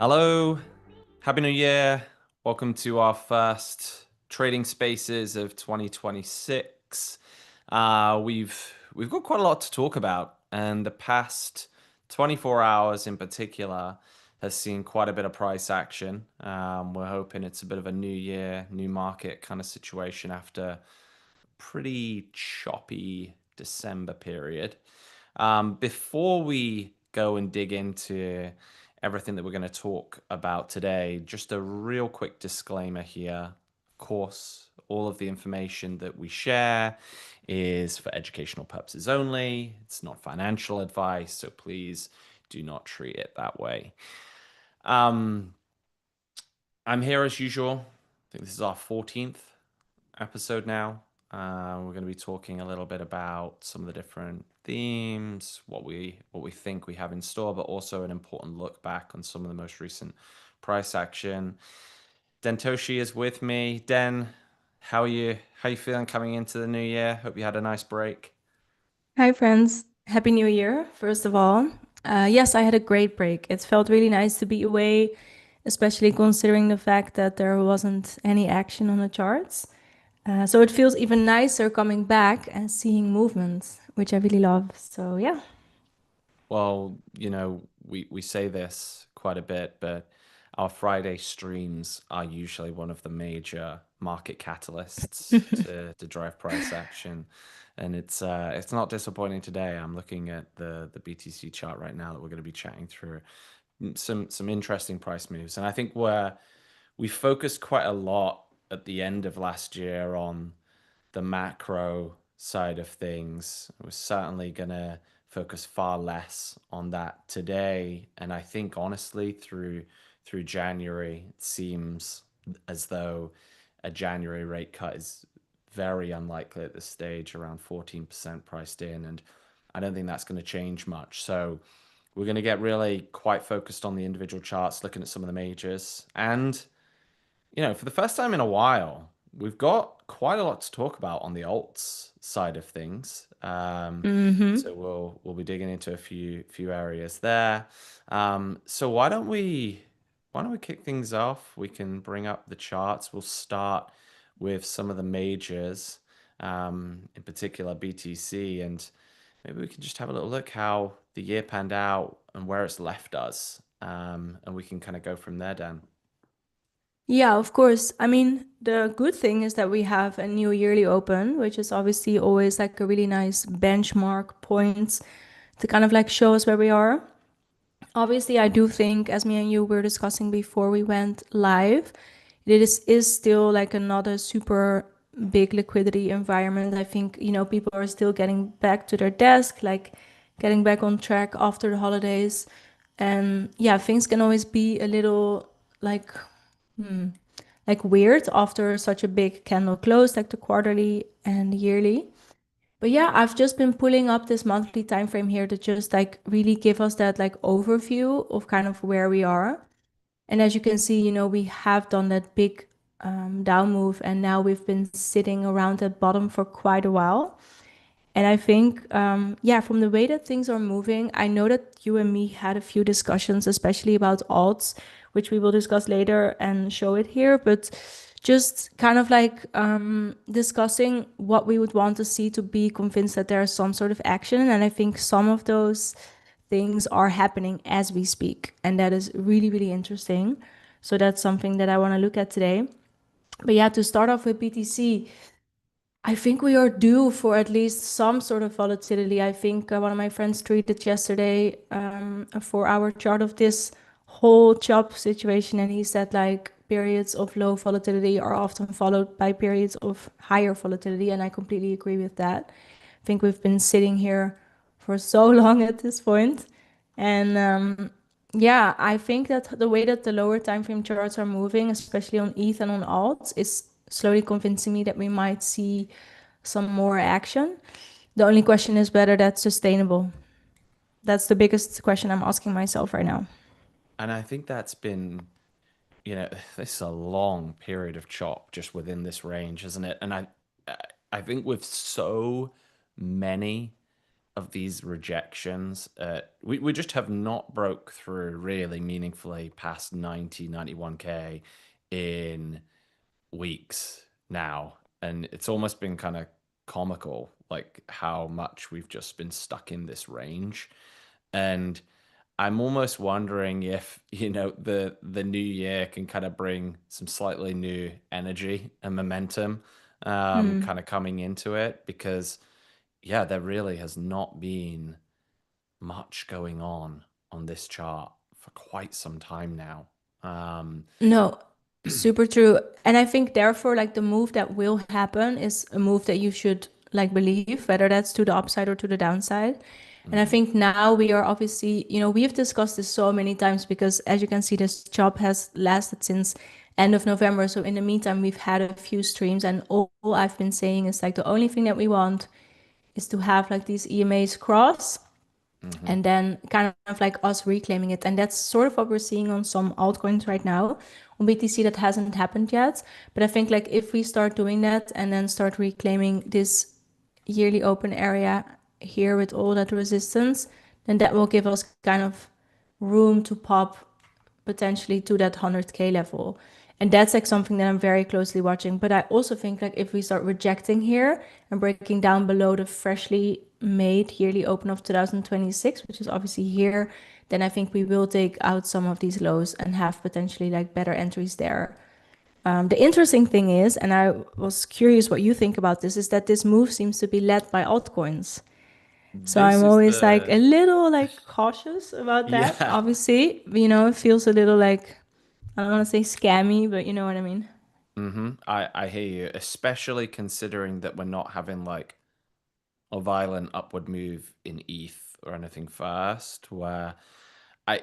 Hello, Happy New Year. Welcome to our first trading spaces of 2026. We've got quite a lot to talk about, and the past 24 hours in particular has seen quite a bit of price action. We're hoping it's a bit of a new year, new market kind of situation after a pretty choppy December period. Before we go and dig into everything that we're going to talk about today, just a real quick disclaimer here. Of course, all of the information that we share is for educational purposes only. It's not financial advice, so please do not treat it that way. Um, I'm here as usual. I think this is our 14th episode now. We're going to be talking a little bit about some of the different themes, what we think we have in store, but also an important look back on some of the most recent price action. Dentoshi is with me. Den, how are you? How you feeling coming into the new year? Hope you had a nice break. Hi, friends. Happy New Year, first of all. Yes, I had a great break. It felt really nice to be away, especially considering the fact that there wasn't any action on the charts. So it feels even nicer coming back and seeing movement, which I really love. So, yeah. Well, we say this quite a bit, but our Friday streams are usually one of the major market catalysts to drive price action. And it's not disappointing today. I'm looking at the BTC chart right now that we're going to be chatting through some interesting price moves. And I think we focused quite a lot at the end of last year on the macro side of things. We're certainly going to focus far less on that today. And I think honestly, through January, it seems as though a January rate cut is very unlikely at this stage, around 14% priced in. And I don't think that's going to change much. So we're going to get really quite focused on the individual charts, looking at some of the majors. And for the first time in a while, we've got quite a lot to talk about on the alts side of things. Mm-hmm. So we'll be digging into a few areas there. So why don't we kick things off? We can bring up the charts. We'll start with some of the majors, in particular BTC, and maybe we can just have a little look how the year panned out and where it's left us. And we can kind of go from there, Dan. Yeah, of course. I mean, the good thing is that we have a new yearly open, which is obviously always like a really nice benchmark point to kind of like show us where we are. Obviously, I do think, as me and you were discussing before we went live, it is still like another super big liquidity environment. I think, people are still getting back to their desk, like getting back on track after the holidays. And yeah, things can always be a little like like weird after such a big candle close, like the quarterly and yearly. But yeah, I've just been pulling up this monthly time frame here to just like really give us that like overview of kind of where we are. And as you can see, we have done that big down move, and now we've been sitting around that bottom for quite a while. And I think, yeah, from the way that things are moving, I know that you and me had a few discussions, especially about alts, which we will discuss later and show it here. But just kind of like discussing what we would want to see to be convinced that there is some sort of action. And I think some of those things are happening as we speak. And that is really, really interesting. So that's something that I want to look at today. But yeah, to start off with BTC, I think we are due for at least some sort of volatility. I think one of my friends tweeted yesterday a 4 hour chart of this whole chop situation, and he said like periods of low volatility are often followed by periods of higher volatility, and I completely agree with that. I think we've been sitting here for so long at this point, and yeah, I think that the way that the lower time frame charts are moving, especially on ETH and on alts, is slowly convincing me that we might see some more action. The only question is whether that's sustainable. That's the biggest question I'm asking myself right now. And I think that's been, this is a long period of chop just within this range, isn't it? And I think with so many of these rejections. We just have not broke through really meaningfully past 91K in weeks now. And it's almost been kind of comical, like how much we've just been stuck in this range. And I'm almost wondering if, the new year can kind of bring some slightly new energy and momentum Mm. kind of coming into it because yeah, there really has not been much going on this chart for quite some time now. Um, No, super true. And I think therefore, like the move that will happen is a move that you should like believe, whether that's to the upside or to the downside. And I mhm, think now we are obviously, we've discussed this so many times because as you can see, this job has lasted since end of November. So in the meantime, we've had a few streams, and all I've been saying is like the only thing that we want is to have like these EMAs cross mhm, and then kind of like us reclaiming it. And that's sort of what we're seeing on some altcoins right now. On BTC, that hasn't happened yet. But I think like if we start doing that and then start reclaiming this yearly open area here with all that resistance, then that will give us kind of room to pop potentially to that 100K level. And that's like something that I'm very closely watching. But I also think like if we start rejecting here and breaking down below the freshly made yearly open of 2026, which is obviously here, then I think we will take out some of these lows and have potentially like better entries there. The interesting thing is, and I was curious what you think about this, is that this move seems to be led by altcoins. So this I'm is always like a the little like cautious about that. yeah. Obviously, it feels a little like I don't want to say scammy, but you know what I mean. I hear you, especially considering that we're not having like a violent upward move in ETH or anything first, where I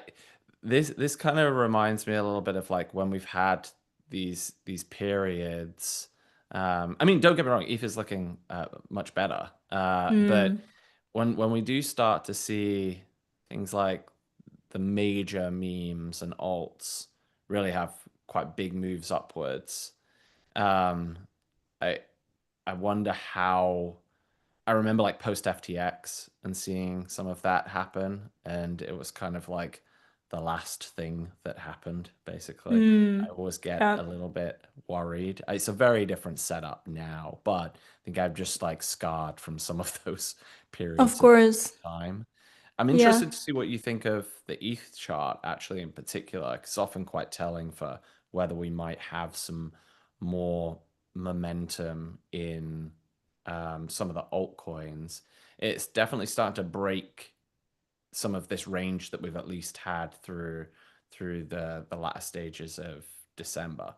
this kind of reminds me a little bit of like when we've had these periods. I mean, don't get me wrong, ETH is looking much better, but Mm, when we do start to see things like the major memes and alts really have quite big moves upwards, um, I I wonder how. I remember like post FTX and seeing some of that happen, and it was kind of like the last thing that happened, basically. I mm, always get yeah, a little bit worried. It's a very different setup now, but I think I'm just like scarred from some of those of periods of course. time. I'm Yeah, interested to see what you think of the ETH chart, actually, in particular, 'cause it's often quite telling for whether we might have some more momentum in some of the altcoins. It's definitely starting to break some of this range that we've at least had through the latter stages of December.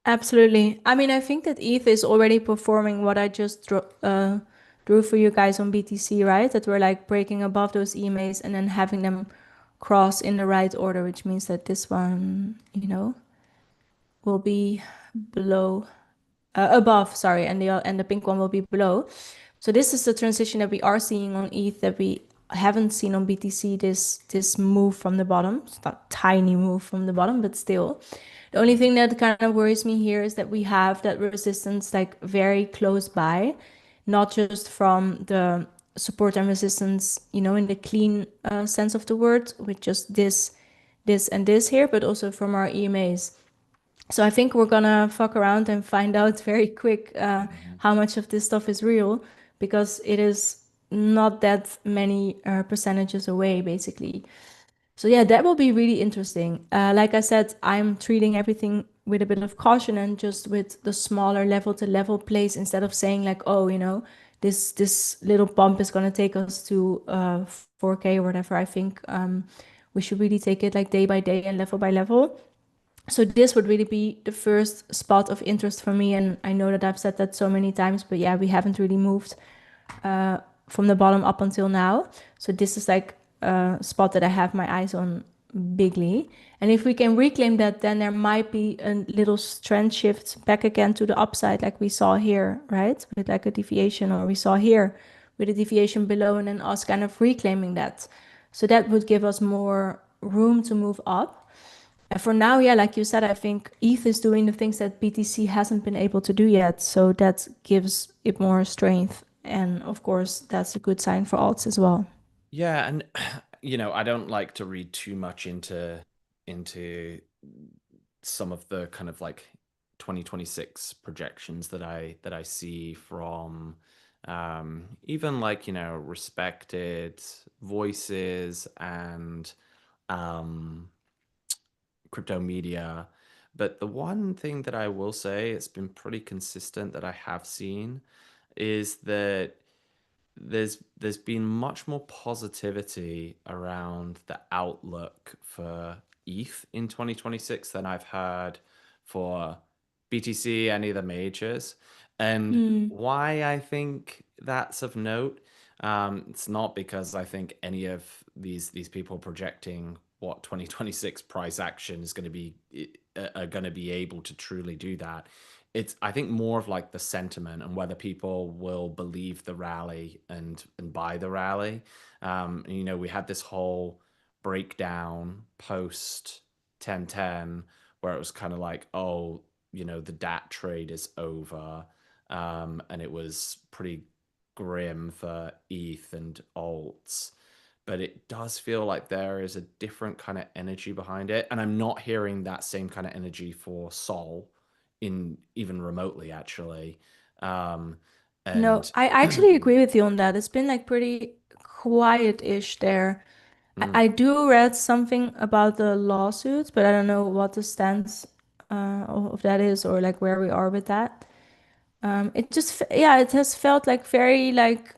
absolutely. I mean, I think that ETH is already performing what I just drew for you guys on BTC, right? That we're like breaking above those EMAs and then having them cross in the right order, which means that this one, will be below above, sorry, and the pink one will be below. So this is the transition that we are seeing on ETH that we haven't seen on BTC. This move from the bottom. It's not a tiny move from the bottom, but still. The only thing that kind of worries me here is that we have that resistance like very close by, not just from the support and resistance, in the clean sense of the word, with just this, and this here, but also from our EMAs. So I think we're gonna fuck around and find out very quick Mhm. how much of this stuff is real because it is not that many percentages away, basically. So yeah, that will be really interesting. Like I said, I'm treating everything with a bit of caution and just with the smaller level to level plays instead of saying like, oh, this little bump is gonna take us to 4K or whatever. I think we should really take it like day by day and level by level. So this would really be the first spot of interest for me, and I know that I've said that so many times, but yeah, we haven't really moved from the bottom up until now. So this is like a spot that I have my eyes on bigly. And if we can reclaim that, then there might be a little trend shift back again to the upside, like we saw here, right? With like a deviation, or we saw here with a deviation below, and then us kind of reclaiming that. So that would give us more room to move up. And for now, yeah, like you said, I think ETH is doing the things that BTC hasn't been able to do yet. So that gives it more strength And of course, that's a good sign for alts as well. Yeah, and I don't like to read too much into some of the kind of like 2026 projections that I see from even like, respected voices and um crypto media. But the one thing that I will say, it's been pretty consistent that I have seen is that there's been much more positivity around the outlook for ETH in 2026 than I've heard for BTC, any of the majors. And Hmm. why I think that's of note, it's not because I think any of these people projecting what 2026 price action is going to be are going to be able to truly do that. It's, I think, more of like the sentiment and whether people will believe the rally and buy the rally. We had this whole breakdown post 1010 where it was kind of like, oh, the DAT trade is over. And it was pretty grim for ETH and alts. But it does feel like there is a different kind of energy behind it. And I'm not hearing that same kind of energy for Sol in even remotely, actually. Um, No, and I actually agree with you on that. It's been like pretty quiet-ish there. I mm, do read something about the lawsuits, but I don't know what the stance of that is or like where we are with that. It just, yeah, it has felt like very like,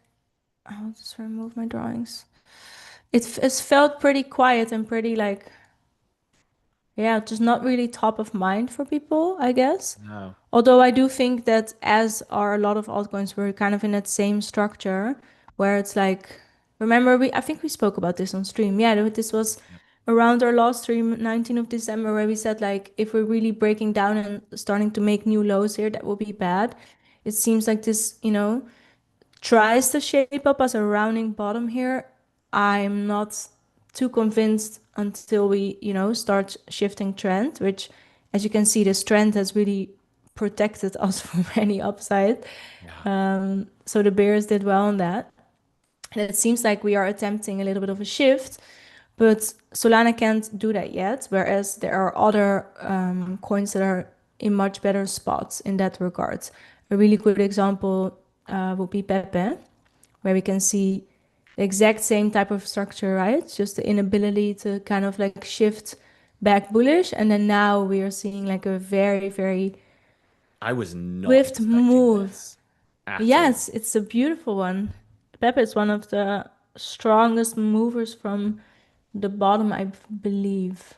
I'll just remove my drawings. It's felt pretty quiet and pretty like, yeah, just not really top of mind for people, I guess. no, Although I do think that as are a lot of altcoins, we're kind of in that same structure where it's like, remember I think we spoke about this on stream. Yeah, this was yeah, around our last stream, 19th of December, where we said like if we're really breaking down and starting to make new lows here, that will be bad. It seems like this, tries to shape up as a rounding bottom here. I'm not too convinced until we, start shifting trend, which as you can see, this trend has really protected us from any upside. yeah, So the bears did well on that. And it seems like we are attempting a little bit of a shift, but Solana can't do that yet. Whereas there are other coins that are in much better spots in that regard. A really good example would be Pepe, where we can see the exact same type of structure, right? Just the inability to kind of like shift back bullish. And then now we are seeing like a very, very I was not swift expecting move. this at Yes, all. it's a beautiful one. Pepe is one of the strongest movers from the bottom, I believe.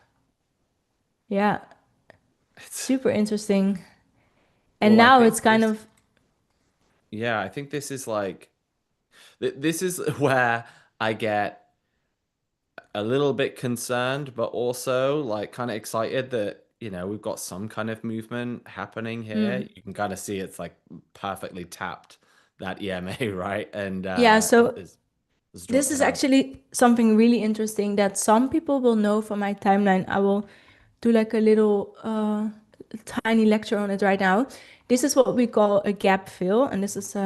Yeah, It's, super interesting. And well, I now it's think kind this, of, yeah, I think this is like, this is where I get a little bit concerned, but also like kind of excited that, we've got some kind of movement happening here. mm. You can kind of see it's like perfectly tapped that EMA, right? And Yeah, so there's this dropped is down. actually something really interesting that some people will know from my timeline. I will do like a little tiny lecture on it right now. This is what we call a gap fill, and this is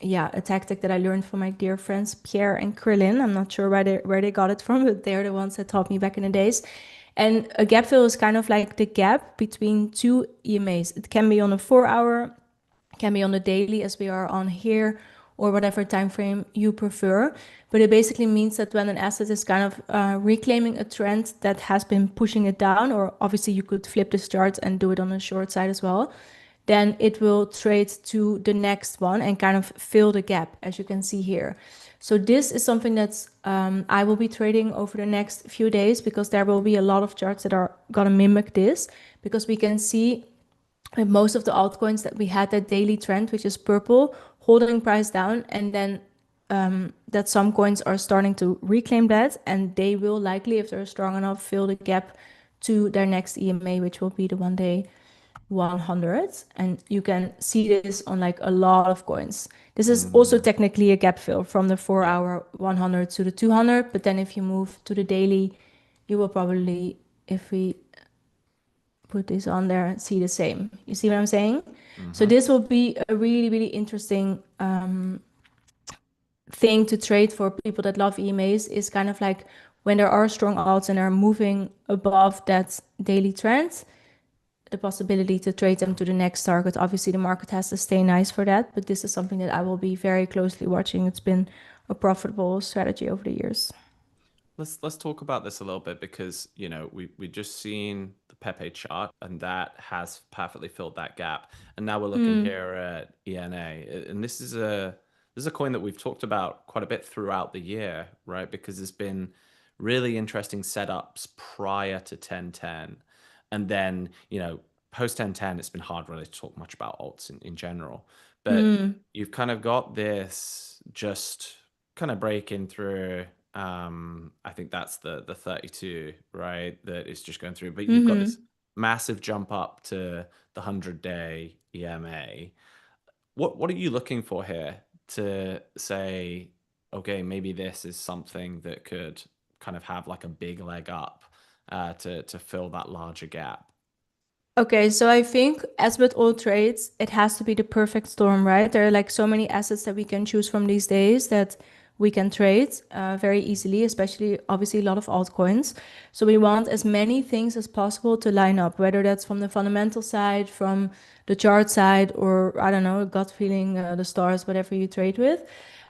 yeah, a tactic that I learned from my dear friends Pierre and Krillin. I'm not sure where they got it from, but they're the ones that taught me back in the days. And a gap fill is kind of like the gap between two EMAs. It can be on a 4 hour, can be on the daily as we are on here, or whatever time frame you prefer. But it basically means that when an asset is kind of reclaiming a trend that has been pushing it down, or obviously you could flip this chart and do it on the short side as well, then it will trade to the next one and kind of fill the gap, as you can see here. So this is something that's I will be trading over the next few days because there will be a lot of charts that are gonna mimic this because we can see with most of the altcoins that we had that daily trend, which is purple, holding price down, and then that some coins are starting to reclaim that, and they will likely, if they're strong enough, fill the gap to their next EMA, which will be the 1 day 100. And you can see this on like a lot of coins. This is also Mm, technically a gap fill from the four yeah. hour 100 to the 200. But then if you move to the daily, you will probably, if we put this on there and see the same. You see what I'm saying? So Mm-hmm. this will be a really, really interesting thing to trade for people that love EMAs, is kind of like when there are strong alts and are moving above that daily trend, the possibility to trade them to the next target. Obviously, the market has to stay nice for that, but this is something that I will be very closely watching. It's been a profitable strategy over the years. Let's talk about this a little bit because we just seen the Pepe chart and that has perfectly filled that gap. And now we're looking here at ENA, and this is a coin that we've talked about quite a bit throughout the year, right? Because there's been really interesting setups prior to 1010, and then post 1010, it's been hard really to talk much about alts in general. But you've kind of got this just kind of breaking through. I think that's the 32, right? That is just going through. But you've got this massive jump up to the 100-day EMA. What are you looking for here to say, okay, maybe this is something that could kind of have like a big leg up to fill that larger gap? Okay, so I think as with all trades, it has to be the perfect storm, right? There are like so many assets that we can choose from these days that we can trade very easily, especially obviously a lot of altcoins. So we want as many things as possible to line up, whether that's from the fundamental side, from the chart side, or I don't know, gut feeling, the stars, whatever you trade with.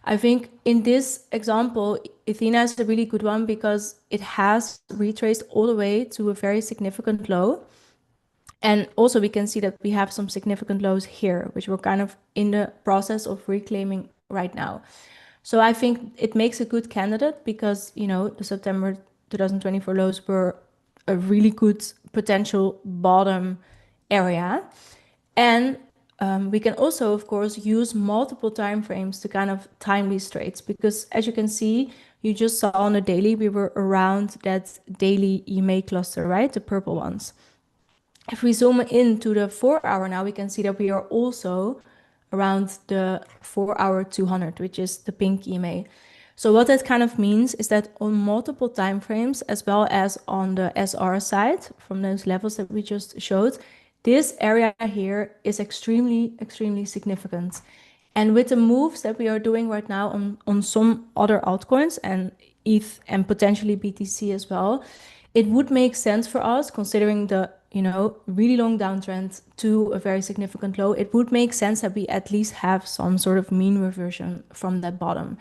I think in this example, Athena is a really good one because it has retraced all the way to a very significant low. And also we can see that we have some significant lows here, which we're kind of in the process of reclaiming right now. So I think it makes a good candidate because, the September 2024 lows were a really good potential bottom area. And we can also, of course, use multiple time frames to kind of time these trades because as you can see, you just saw on the daily, we were around that daily EMA cluster, right? The purple ones. If we zoom into the 4 hour now, we can see that we are also around the 4 hour 200, which is the pink EMA. So what that kind of means is that on multiple time frames, as well as on the SR side, from those levels that we just showed, this area here is extremely, extremely significant. And with the moves that we are doing right now on some other altcoins and ETH and potentially BTC as well, it would make sense for us, considering the really long downtrend to a very significant low. It would make sense that we at least have some sort of mean reversion from that bottom.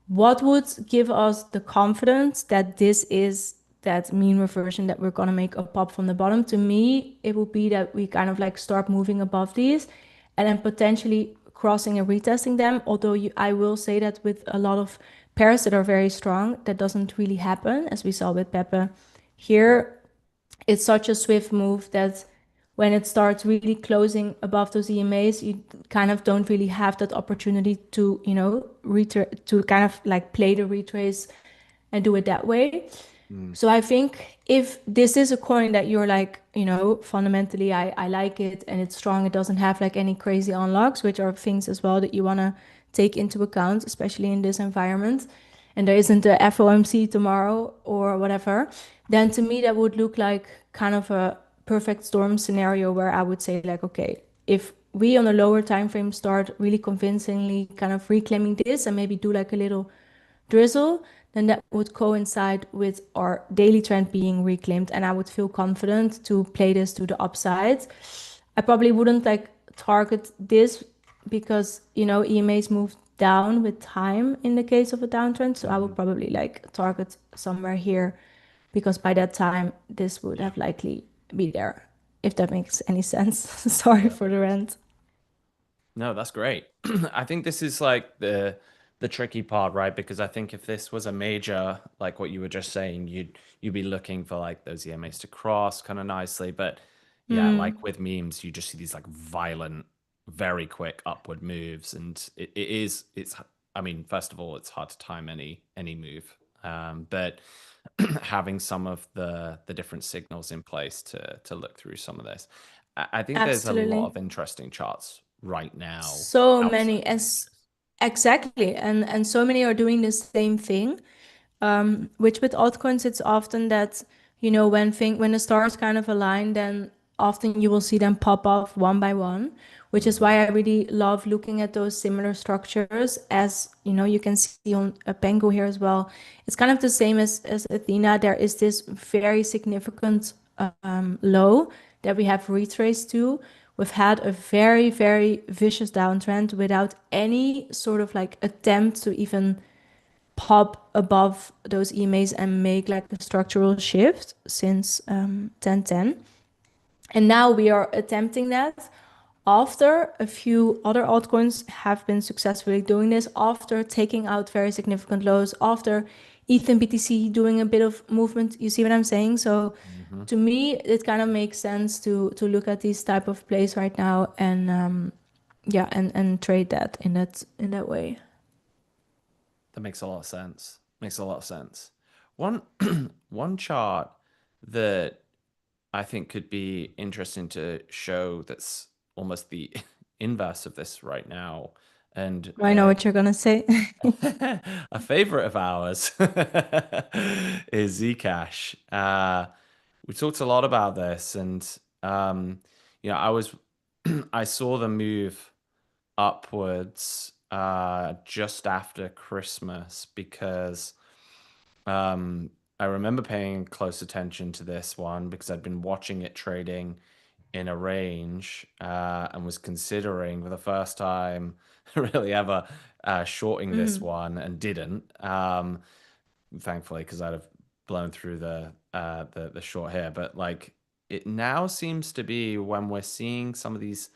What would give us the confidence that this is that mean reversion, that we're gonna make a pop from the bottom? To me, it would be that we kind of like start moving above these and then potentially crossing and retesting them. Although I will say that with a lot of pairs that are very strong, that doesn't really happen, as we saw with Pepe. Here, it's such a swift move that when it starts really closing above those EMAs, you kind of don't really have that opportunity to, to kind of like play the retrace and do it that way. So I think if this is a coin that you're like, fundamentally, I like it and it's strong, it doesn't have like any crazy unlocks, which are things as well that you want to take into account, especially in this environment. And there isn't a FOMC tomorrow or whatever, then to me that would look like kind of a perfect storm scenario where I would say like, okay, if we on a lower time frame start really convincingly kind of reclaiming this and maybe do like a little drizzle, then that would coincide with our daily trend being reclaimed and I would feel confident to play this to the upside. I probably wouldn't like target this because, EMAs move down with time in the case of a downtrend. So I would probably like target somewhere here because by that time this would have likely be there, if that makes any sense. Sorry for the rant. No, that's great. I think this is like the tricky part, right? Because I think if this was a major, like what you were just saying, you'd be looking for like those EMAs to cross kind of nicely. But yeah, like with memes, you just see these like violent, very quick upward moves, and it's. I mean, first of all, it's hard to time any move, but having some of the different signals in place to look through some of this. I think there's a lot Absolutely. of interesting charts right now So outside many of as EMAs. exactly, and so many are doing the same thing. Which with altcoins, it's often that, when the stars kind of align, then often you will see them pop off one by one, which is Mhm. why I really love looking at those similar structures. As you can see on a Pengu here as well. It's kind of the same as Athena. There is this very significant low that we have retraced to. We've had a very, very vicious downtrend without any sort of like attempt to even pop above those EMAs and make like a structural shift since 1010. And now we are attempting that after a few other altcoins have been successfully doing this, after taking out very significant lows, after ETH and BTC doing a bit of movement. You see what I'm saying? So Mhm. to me, it kind of makes sense to look at these type of plays right now and yeah, and trade that in that way. That makes a lot of sense. Makes a lot of sense. One one chart that I think could be interesting to show that's almost the inverse of this right now, and I know what you're gonna say. a favorite of ours is Zcash. We talked a lot about this, and I was I saw the move upwards just after Christmas because I remember paying close attention to this one because I'd been watching it trading in a range and was considering for the first time really ever shorting this Mhm. one and didn't. Thankfully, because I'd have blown through the short here. But like it now seems to be when we're seeing some of these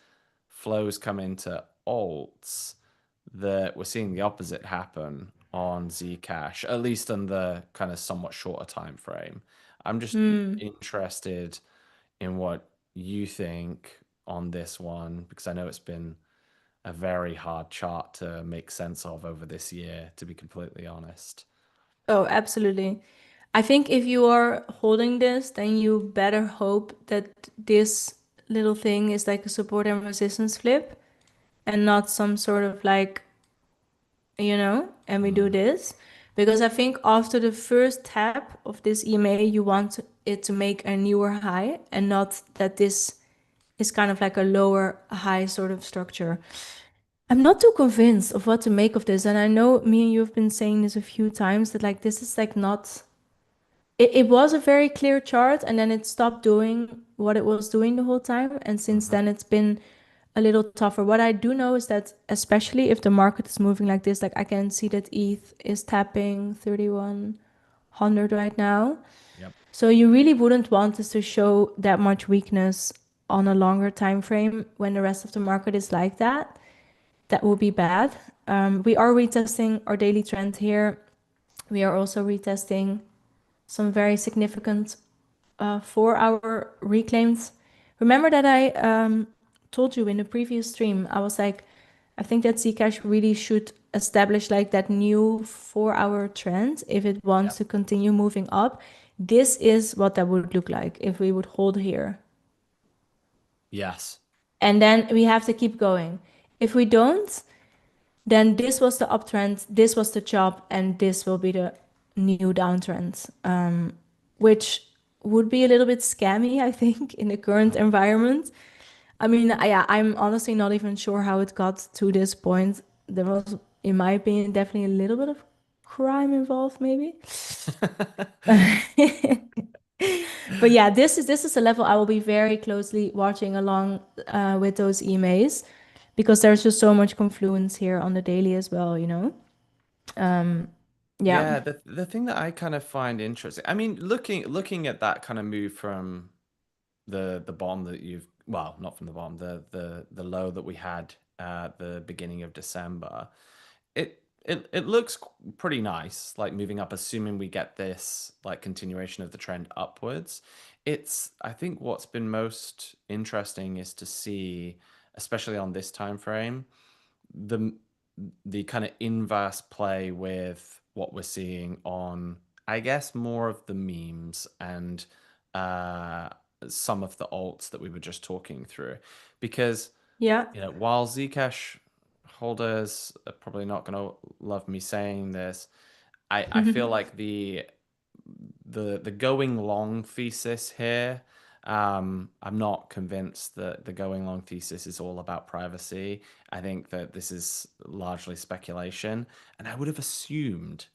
flows come into alts that we're seeing the opposite happen on Zcash, at least in the kind of somewhat shorter time frame. I'm just Hmm. interested in what you think on this one because I know it's been a very hard chart to make sense of over this year, to be completely honest. Oh, absolutely. I think if you are holding this, then you better hope that this little thing is like a support and resistance flip and not some sort of like, and we do Mm, this. Because I think after the first tap of this EMA, you want it to make a newer high and not that this is kind of like a lower high sort of structure. I'm not too convinced of what to make of this. And I know me and you have been saying this a few times that like this is like not it was a very clear chart and then it stopped doing what it was doing the whole time. And since mhm. then it's been a little tougher. What I do know is that especially if the market is moving like this, like I can see that ETH is tapping 3100 right now. Yep. So you really wouldn't want us to show that much weakness on a longer time frame when the rest of the market is like that. That would be bad. We are retesting our daily trend here. We are also retesting some very significant 4 hour reclaimed. Remember that I told you in the previous stream, I was like, I think that Zcash really should establish like that new 4 hour trend if it wants Yep. to continue moving up. This is what that would look like if we would hold here. Yes. And then we have to keep going. If we don't, then this was the uptrend, this was the chop, and this will be the new downtrend, which would be a little bit scammy, I think, in the current environment. I mean, yeah, I'm honestly not even sure how it got to this point. There was, in my opinion, definitely a little bit of crime involved, maybe. But yeah, this is a level I will be very closely watching along with those emails because there's just so much confluence here on the daily as well. Um, yeah. Yeah, the thing that I kind of find interesting, I mean, looking at that kind of move from the bottom that you've, well, not from the bottom, the low that we had at the beginning of December, it looks pretty nice, like moving up, assuming we get this like continuation of the trend upwards. It's, I think what's been most interesting is to see, especially on this time frame, the the kind of inverse play with what we're seeing on, I guess, more of the memes and uh, some of the alts that we were just talking through. Because, Yeah. while Zcash holders are probably not going to love me saying this, I feel like the going long thesis here. I'm not convinced that the going long thesis is all about privacy. I think that this is largely speculation, and I would have assumed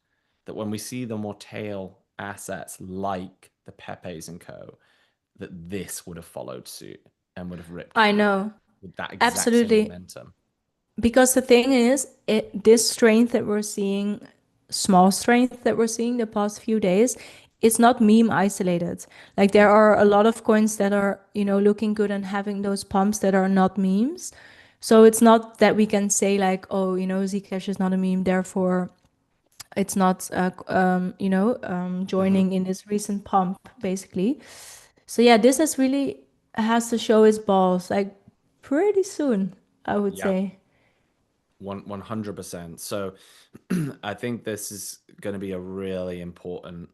that when we see the more tail assets like the Pepes and Co, that this would have followed suit and would have ripped I through know. with that exact same Absolutely. momentum. Because the thing is, this strength that we're seeing, small strength that we're seeing the past few days, it's not meme isolated. Like there Mm, are a lot of coins that are, looking good and having those pumps that are not memes. So it's not that we can say like, oh, Zcash is not a meme, therefore it's not, mhm. joining in this recent pump, basically. So yeah, this has really has to show its balls like pretty soon, I would Yeah, say. 100%. So I think this is going to be a really important.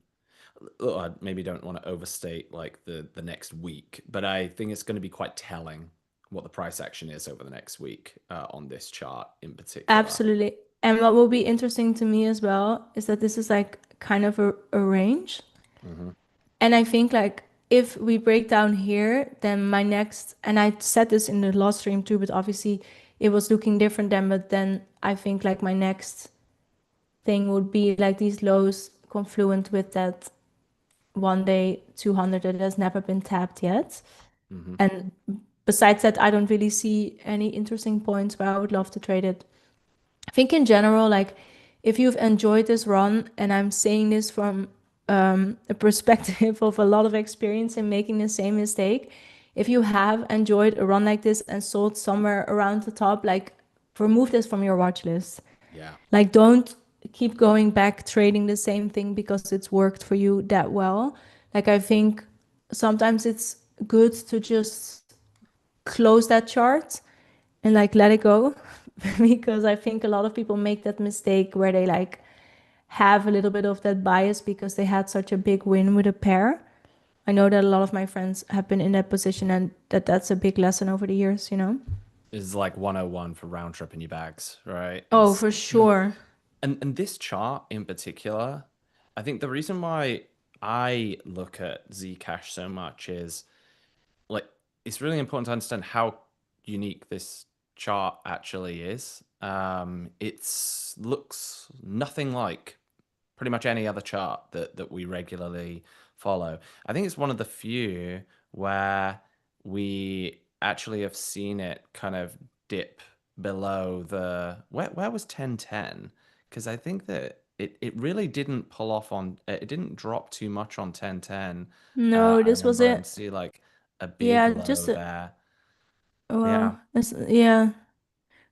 I maybe don't want to overstate like the next week, but I think it's going to be quite telling what the price action is over the next week on this chart in particular. Absolutely. And what will be interesting to me as well is that this is like kind of a range. Hmm. And I think like if we break down here, then my next, and I said this in the last stream too, but obviously it was looking different then, but then I think like my next thing would be like these lows confluent with that one day 200 that has never been tapped yet. Hmm. And besides that, I don't really see any interesting points where I would love to trade it. I think in general, like if you've enjoyed this run, and I'm saying this from a perspective of a lot of experience in making the same mistake, if you have enjoyed a run like this and sold somewhere around the top, like remove this from your watch list. Yeah. Like don't keep going back trading the same thing because it's worked for you that well. Like I think sometimes it's good to just close that chart and like let it go because I think a lot of people make that mistake where they like have a little bit of that bias because they had such a big win with a pair. I know that a lot of my friends have been in that position and that's a big lesson over the years. Is like 101 for round trip in your bags, right? Oh, Is for sure. and this chart in particular, I think the reason why I look at Zcash so much is like it's really important to understand how unique this chart actually is. It's looks nothing like pretty much any other chart that we regularly follow. I think it's one of the few where we actually have seen it kind of dip below the where was 1010? Because I think that it really didn't pull off on it didn't drop too much on 1010. No, I this was remember and it. see like a big Yeah, low there. Yeah. well, yeah,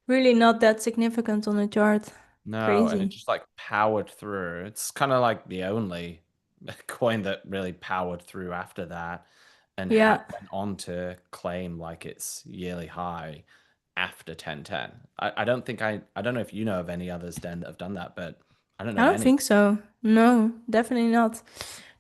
really not that significant on the chart. No, and it Crazy. just like powered through. It's kind of like the only coin that really powered through after that and Yeah. went on to claim like its yearly high after 1010. I don't think I don't know if you know of any others, Den, that have done that, but I don't know I of don't any. think so. No, definitely not.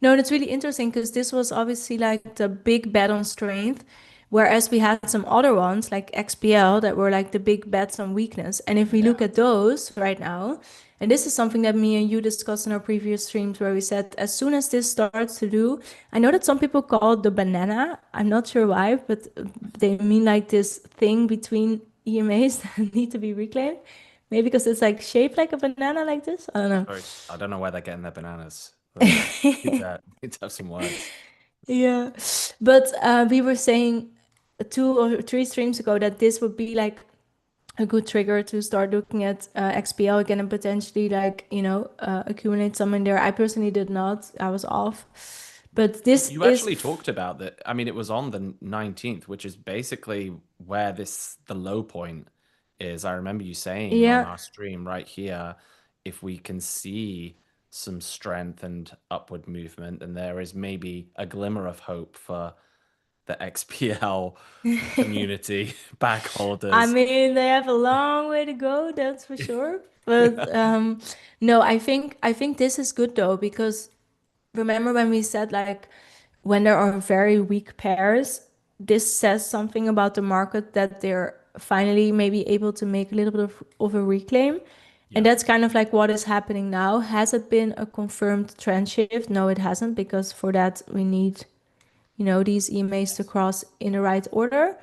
No, that's really interesting because this was obviously like the big bet on strength, whereas we had some other ones like XPL that were like the big bets on weakness. And if we Yeah. look at those right now, and this is something that me and you discussed in our previous streams where we said as soon as this starts to do, I know that some people call it the banana. I'm not sure why, but they mean like this thing between EMAs that need to be reclaimed. Maybe because it's like shaped like a banana like this. I don't know. Sorry, I don't know where they're getting their bananas. But need to have some words. Yeah, but we were saying 2 or 3 streams ago that this would be like a good trigger to start looking at XPL again and potentially like accumulate some in there. I personally did not. I was off, but this You is actually talked about that. I mean, it was on the 19th, which is basically where the low point is. I remember you saying on yeah. our stream right here, if we can see some strength and upward movement, and there is maybe a glimmer of hope for the XPL community back I holders. mean, they have a long way to go, that's for sure. But no, I think this is good though because remember when we said like when there are very weak pairs, this says something about the market that they're finally maybe able to make a little bit of a reclaim. And Yeah. that's kind of like what is happening now. Has it been a confirmed trend shift? No, it hasn't, because for that we need, these EMAs to cross in the right order.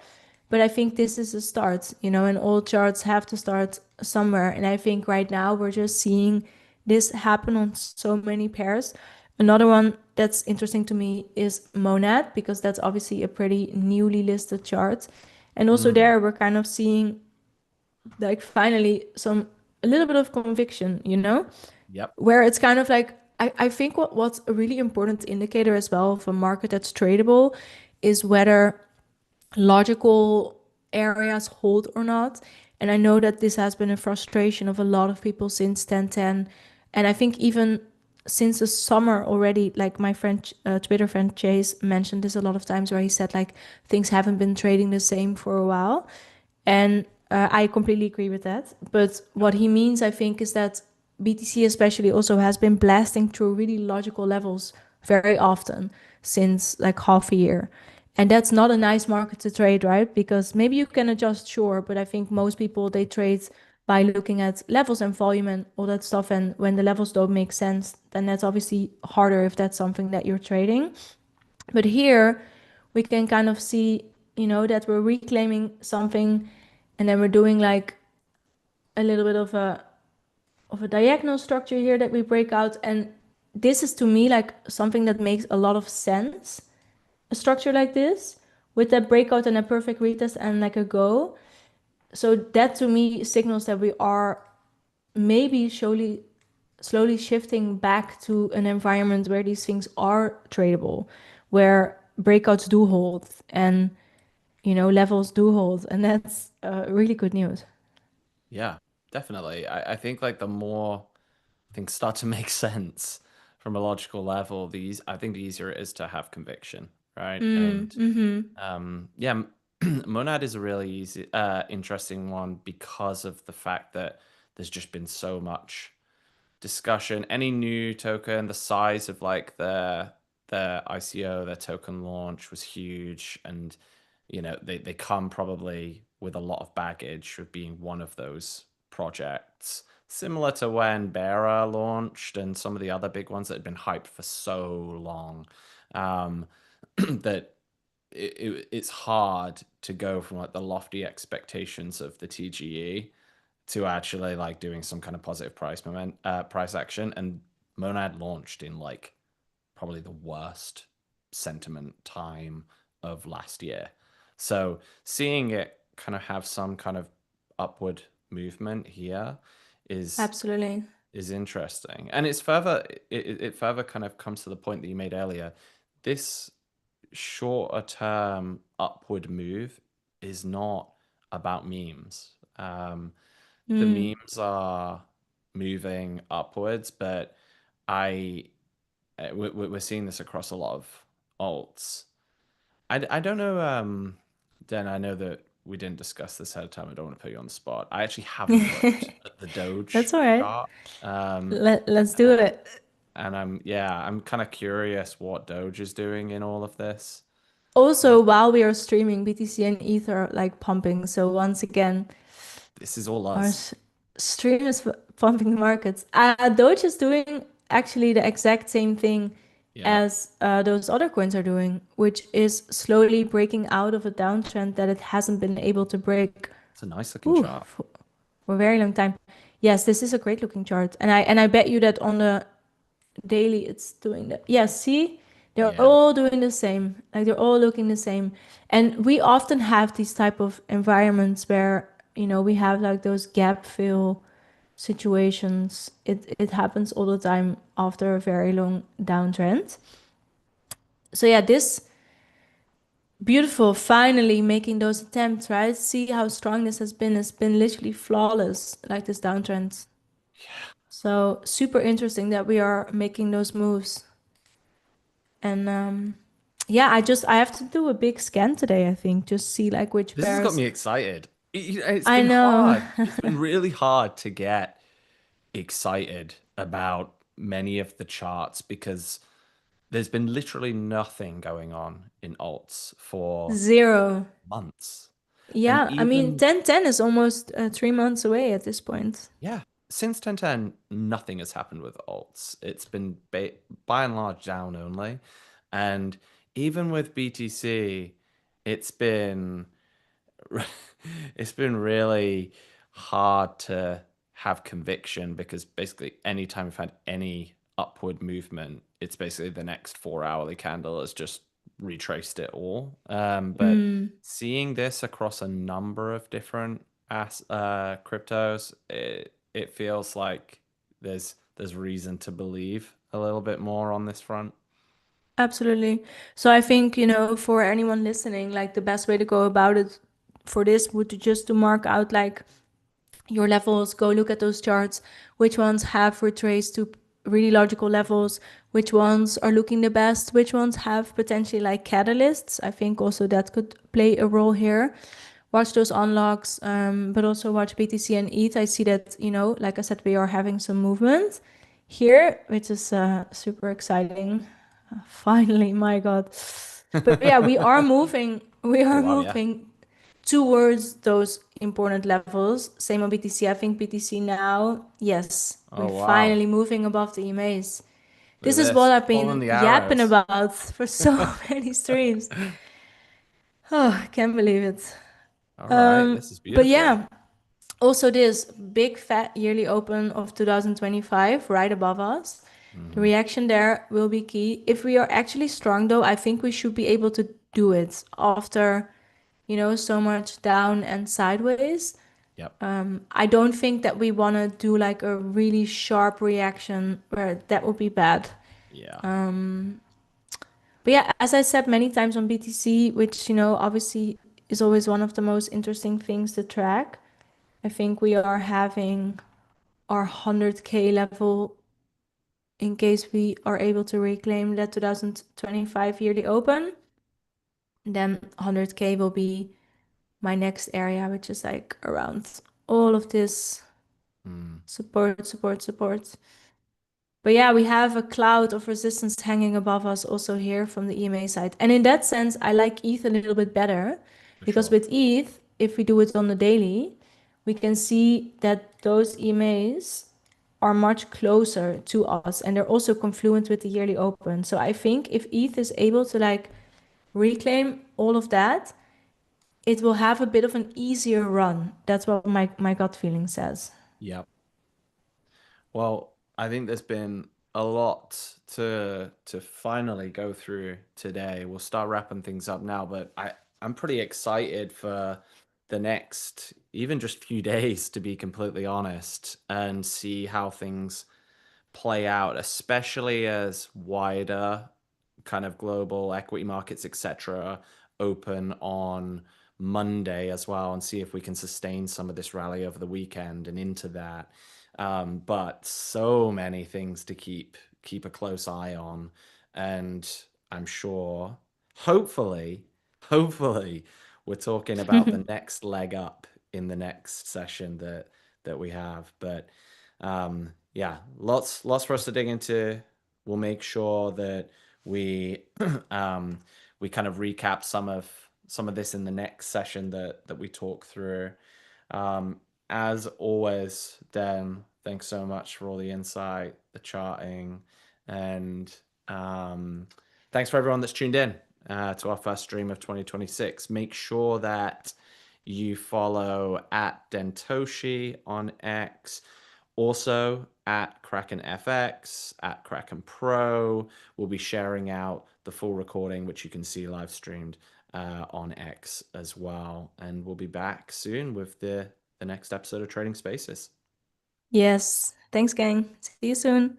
But I think this is a start, and all charts have to start somewhere. And I think right now we're just seeing this happen on so many pairs. Another one that's interesting to me is Monad, because that's obviously a pretty newly listed chart. And also Mm, there we're kind of seeing like finally a little bit of conviction, yep. where it's kind of like I think what's a really important indicator as well of a market that's tradable is whether logical areas hold or not. And I know that this has been a frustration of a lot of people since 1010. And I think even since the summer already, like my friend, Twitter friend Chase mentioned this a lot of times, where he said like things haven't been trading the same for a while. And I completely agree with that. But what he means, I think, is that BTC especially also has been blasting through really logical levels very often since like half a year. And that's not a nice market to trade, right? Because maybe you can adjust, sure, but I think most people they trade by looking at levels and volume and all that stuff. And when the levels don't make sense, then that's obviously harder if that's something that you're trading. But here we can kind of see, that we're reclaiming something, and then we're doing like a little bit of a diagonal structure here that we break out. And this is to me like something that makes a lot of sense. A structure like this with that breakout and a perfect retest and like a go. So that to me signals that we are maybe slowly shifting back to an environment where these things are tradable, where breakouts do hold and levels do hold, and that's really good news. Yeah, definitely. I think like the more things start to make sense from a logical level, I think the easier it is to have conviction, right? And Mm-hmm. yeah, Monad is a really easy, interesting one because of the fact that there's just been so much discussion. Any new token, the size of like their ICO, their token launch was huge, and they come probably with a lot of baggage of being one of those projects. Similar to when Bearer launched and some of the other big ones that had been hyped for so long, um, that it's hard to go from like the lofty expectations of the TGE to actually like doing some kind of positive price action. And Monad launched in like probably the worst sentiment time of last year. So seeing it kind of have some kind of upward movement here is Absolutely. is interesting. And it further kind of comes to the point that you made earlier. This shorter term upward move is not about memes. The Mm. memes are moving upwards, but I we're seeing this across a lot of alts. I don't know, Dan, I know that we didn't discuss this ahead of time. I don't want to put you on the spot. I actually haven't looked at the That's Doge all right. chart. Um, Let's do it. and I'm kind of curious what Doge is doing in all of this. Also, while we are streaming, BTC and Ether are like pumping. So once again, This is all our us. stream is pumping the markets. Doge is doing actually the exact same thing Yeah, as those other coins are doing, which is slowly breaking out of a downtrend that it hasn't been able to break it's a nice looking ooh, chart. for a very long time. Yes, this is a great looking chart, and I bet you that on the daily it's doing that. Yeah, see, they're Yeah, all doing the same. Like they're all looking the same. And we often have these type of environments where, we have like those gap fill situations. It happens all the time after a very long downtrend. So yeah, this beautiful finally making those attempts, right? See how strong this has been. It's been literally flawless, like this downtrend. So super interesting that we are making those moves. And yeah, I have to do a big scan today, I think, just see like which this has got pairs. me excited. It's I been know. hard. It's been really hard to get excited about many of the charts because there's been literally nothing going on in alts for Zero. months. And Yeah, I mean, even, 1010 is almost 3 months away at this point. yeah, since 1010, nothing has happened with alts. It's been by and large down only. And even with BTC, it's been it's been really hard to have conviction because basically anytime we've had any upward movement, it's basically the next 4 hourly candle has just retraced it all. But Mm. seeing this across a number of different cryptos, it feels like there's reason to believe a little bit more on this front. Absolutely. So I think, for anyone listening, like the best way to go about it for this would to just to mark out like your levels, go look at those charts, which ones have retraced to really logical levels, which ones are looking the best, which ones have potentially like catalysts. I think also that could play a role here. Watch those unlocks, but also watch BTC and ETH. I see that, like I said, we are having some movement here, which is super exciting. Finally, my God. But yeah, we are moving. We Oh are wow, yeah. moving towards those important levels. Same on BTC. I think BTC now, yes, we're Oh wow. finally moving above the EMAs. Look at This is what this. I've Pulling been the yapping arrows. about for so many streams. Oh, I can't believe it. All right, this is But beautiful. yeah, also this big fat yearly open of 2025 right above us. The Hmm. reaction there will be key. If we are actually strong though, I think we should be able to do it after, so much down and sideways. Yep. I don't think that we want to do like a really sharp reaction where that would be bad. Yeah. But yeah, as I said many times on BTC, which, obviously is always one of the most interesting things to track. I think we are having our 100K level in case we are able to reclaim that 2025 yearly open. Then 100K will be my next area, which is like around all of this Mm. support, support, support. But yeah, we have a cloud of resistance hanging above us also here from the EMA side. And in that sense, I like ETH a little bit better For because sure. with ETH, if we do it on the daily, we can see that those EMAs are much closer to us and they're also confluent with the yearly open. So I think if ETH is able to like reclaim all of that, it will have a bit of an easier run. That's what my gut feeling says. Yep. Well, I think there's been a lot to finally go through today. We'll start wrapping things up now, but I'm pretty excited for the next even just few days, to be completely honest, and see how things play out, especially as wider kind of global equity markets, etc., open on Monday as well, and see if we can sustain some of this rally over the weekend and into that. But so many things to keep a close eye on, and I'm sure, hopefully, we're talking about the next leg up in the next session that we have. But yeah, lots for us to dig into. We'll make sure that we we kind of recap some of this in the next session that we talk through. Um, as always, Dan, thanks so much for all the insight, the charting, and thanks for everyone that's tuned in to our first stream of 2026. Make sure that you follow at Dentoshi on X, also at Kraken FX, at Kraken Pro. We'll be sharing out the full recording, which you can see live streamed on X as well. And we'll be back soon with the next episode of Trading Spaces. Yes. Thanks, gang. See you soon.